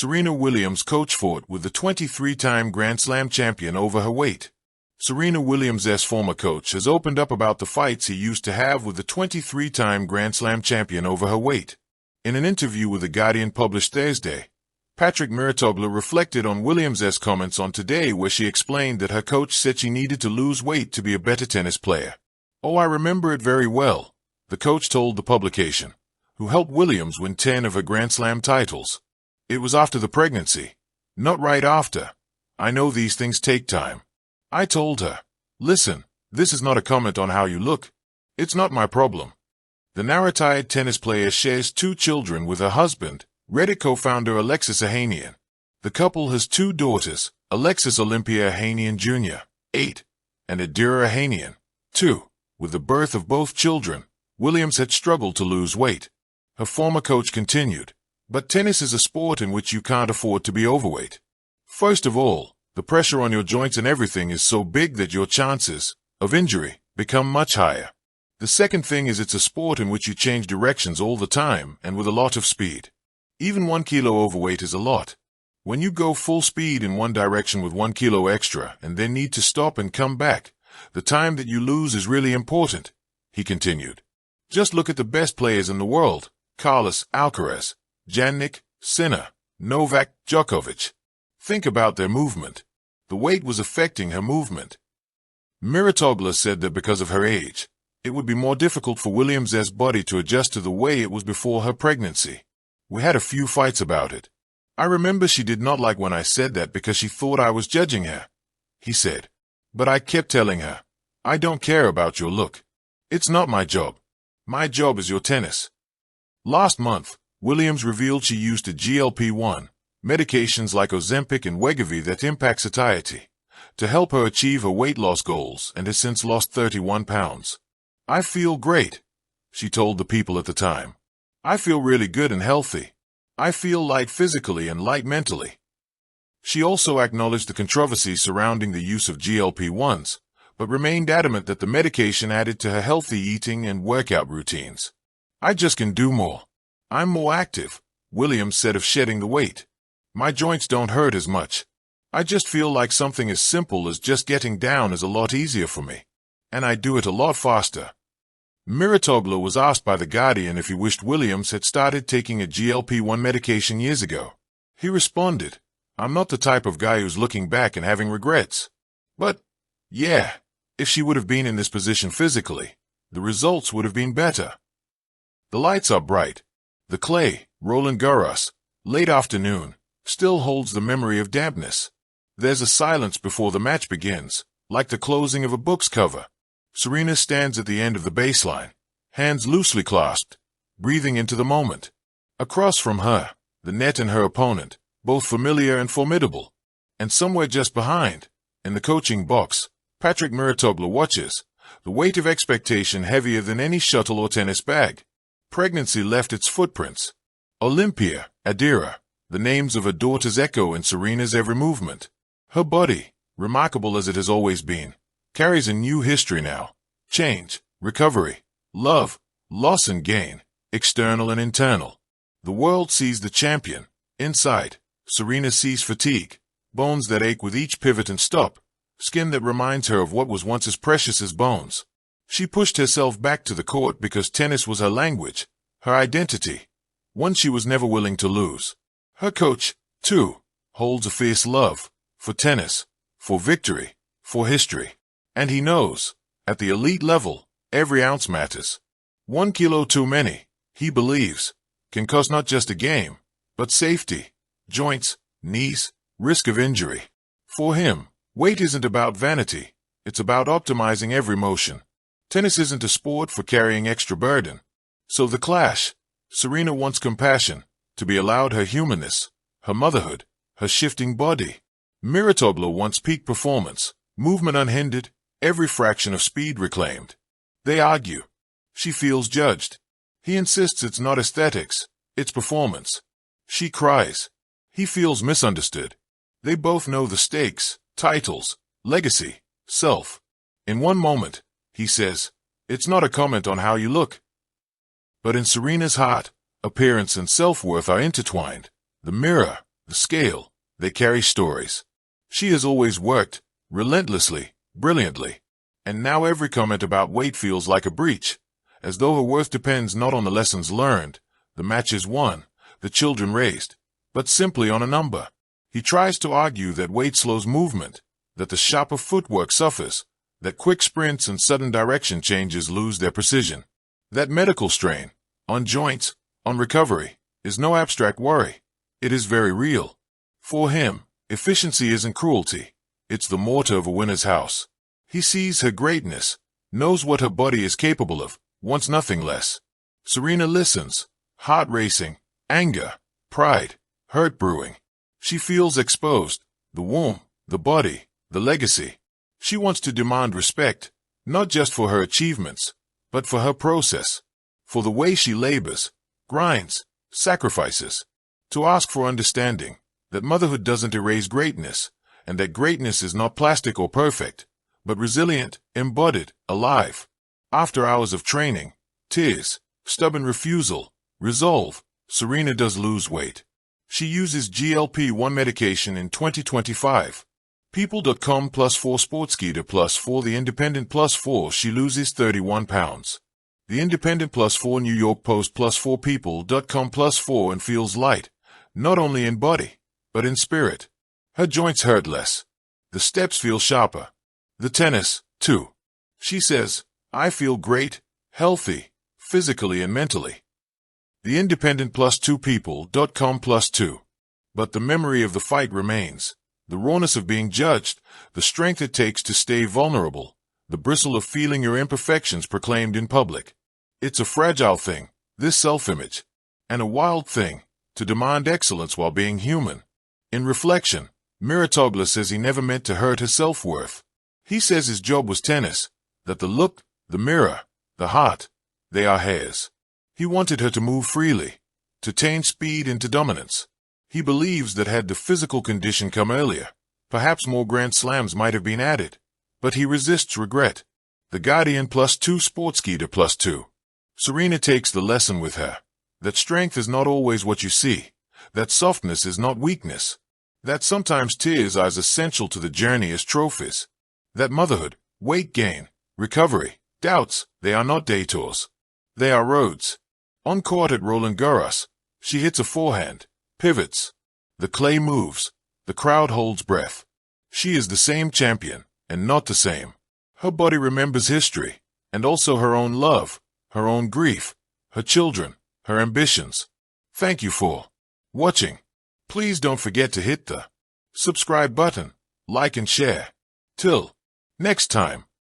Serena Williams' coach fought with the 23-time Grand Slam champion over her weight. Serena Williams' former coach has opened up about the fights he used to have with the 23-time Grand Slam champion over her weight. In an interview with The Guardian published Thursday, Patrick Miratoglu reflected on Williams' comments on Today, where she explained that her coach said she needed to lose weight to be a better tennis player. "Oh, I remember it very well," the coach told the publication, who helped Williams win 10 of her Grand Slam titles. "It was after the pregnancy, not right after. I know these things take time. I told her, listen, this is not a comment on how you look. It's not my problem." The now retired tennis player shares 2 children with her husband, Reddit co-founder Alexis Ohanian. The couple has 2 daughters, Alexis Olympia Ohanian Jr., 8, and Adira Ohanian, 2. With the birth of both children, Williams had struggled to lose weight. Her former coach continued, "But tennis is a sport in which you can't afford to be overweight. First of all, the pressure on your joints and everything is so big that your chances of injury become much higher. The second thing is it's a sport in which you change directions all the time and with a lot of speed. Even 1 kilo overweight is a lot. When you go full speed in one direction with 1 kilo extra and then need to stop and come back, the time that you lose is really important," he continued. "Just look at the best players in the world: Carlos Alcaraz, Jannik Sinner, Novak Djokovic. Think about their movement. The weight was affecting her movement." Miratoglu said that because of her age, it would be more difficult for Williams' body to adjust to the way it was before her pregnancy. "We had a few fights about it. I remember she did not like when I said that because she thought I was judging her," he said. "But I kept telling her, I don't care about your look. It's not my job. My job is your tennis." Last month, Williams revealed she used a GLP-1, medications like Ozempic and Wegovy that impact satiety, to help her achieve her weight loss goals, and has since lost 31 pounds. "I feel great," she told the People at the time. "I feel really good and healthy. I feel light physically and light mentally." She also acknowledged the controversy surrounding the use of GLP-1s, but remained adamant that the medication added to her healthy eating and workout routines. "I just can do more. I'm more active," Williams said of shedding the weight. "My joints don't hurt as much. I just feel like something as simple as just getting down is a lot easier for me. And I do it a lot faster." Miratoglu was asked by The Guardian if he wished Williams had started taking a GLP-1 medication years ago. He responded, "I'm not the type of guy who's looking back and having regrets. But, yeah, if she would have been in this position physically, the results would have been better." The lights are bright. The clay, Roland Garros, late afternoon, still holds the memory of dampness. There's a silence before the match begins, like the closing of a book's cover. Serena stands at the end of the baseline, hands loosely clasped, breathing into the moment. Across from her, the net and her opponent, both familiar and formidable. And somewhere just behind, in the coaching box, Patrick Miratoglu watches, the weight of expectation heavier than any shuttle or tennis bag. Pregnancy left its footprints. Olympia, Adira, the names of her daughters echo in Serena's every movement. Her body, remarkable as it has always been, carries a new history now. Change, recovery, love, loss and gain, external and internal. The world sees the champion. Inside, Serena sees fatigue, bones that ache with each pivot and stop, skin that reminds her of what was once as precious as bones. She pushed herself back to the court because tennis was her language, her identity, one she was never willing to lose. Her coach, too, holds a fierce love for tennis, for victory, for history. And he knows, at the elite level, every ounce matters. 1 kilo too many, he believes, can cost not just a game, but safety, joints, knees, risk of injury. For him, weight isn't about vanity, it's about optimizing every motion. Tennis isn't a sport for carrying extra burden. So the clash, Serena wants compassion, to be allowed her humanness, her motherhood, her shifting body. Miratoglu wants peak performance, movement unhindered, every fraction of speed reclaimed. They argue. She feels judged. He insists it's not aesthetics, it's performance. She cries. He feels misunderstood. They both know the stakes, titles, legacy, self. In one moment, he says, "It's not a comment on how you look." But in Serena's heart, appearance and self-worth are intertwined. The mirror, the scale, they carry stories. She has always worked, relentlessly, brilliantly. And now every comment about weight feels like a breach, as though her worth depends not on the lessons learned, the matches won, the children raised, but simply on a number. He tries to argue that weight slows movement, that the sharper footwork suffers, that quick sprints and sudden direction changes lose their precision. That medical strain, on joints, on recovery, is no abstract worry. It is very real. For him, efficiency isn't cruelty. It's the mortar of a winner's house. He sees her greatness, knows what her body is capable of, wants nothing less. Serena listens, heart racing, anger, pride, hurt brewing. She feels exposed, the womb, the body, the legacy. She wants to demand respect, not just for her achievements, but for her process, for the way she labors, grinds, sacrifices. To ask for understanding, that motherhood doesn't erase greatness, and that greatness is not plastic or perfect, but resilient, embodied, alive. After hours of training, tears, stubborn refusal, resolve, Serena does lose weight. She uses GLP-1 medication in 2025. People.com +4 Sportskeeda +4 The Independent +4 She loses 31 pounds. The Independent +4 New York Post +4 People.com +4 and feels light, not only in body, but in spirit. Her joints hurt less. The steps feel sharper. The tennis, too. She says, I feel great, healthy, physically and mentally. The Independent +2 People.com +2. But the memory of the fight remains. The rawness of being judged, the strength it takes to stay vulnerable, the bristle of feeling your imperfections proclaimed in public. It's a fragile thing, this self-image, and a wild thing, to demand excellence while being human. In reflection, Miratoglu says he never meant to hurt her self-worth. He says his job was tennis, that the look, the mirror, the heart, they are hers. He wanted her to move freely, to attain speed into dominance. He believes that had the physical condition come earlier, perhaps more Grand Slams might have been added. But he resists regret. The Guardian +2 Sportskeeda +2. Serena takes the lesson with her. That strength is not always what you see. That softness is not weakness. That sometimes tears are as essential to the journey as trophies. That motherhood, weight gain, recovery, doubts, they are not detours. They are roads. On court at Roland Garros, she hits a forehand, pivots. The clay moves. The crowd holds breath. She is the same champion, and not the same. Her body remembers history, and also her own love, her own grief, her children, her ambitions. Thank you for watching. Please don't forget to hit the subscribe button, like and share. Till next time.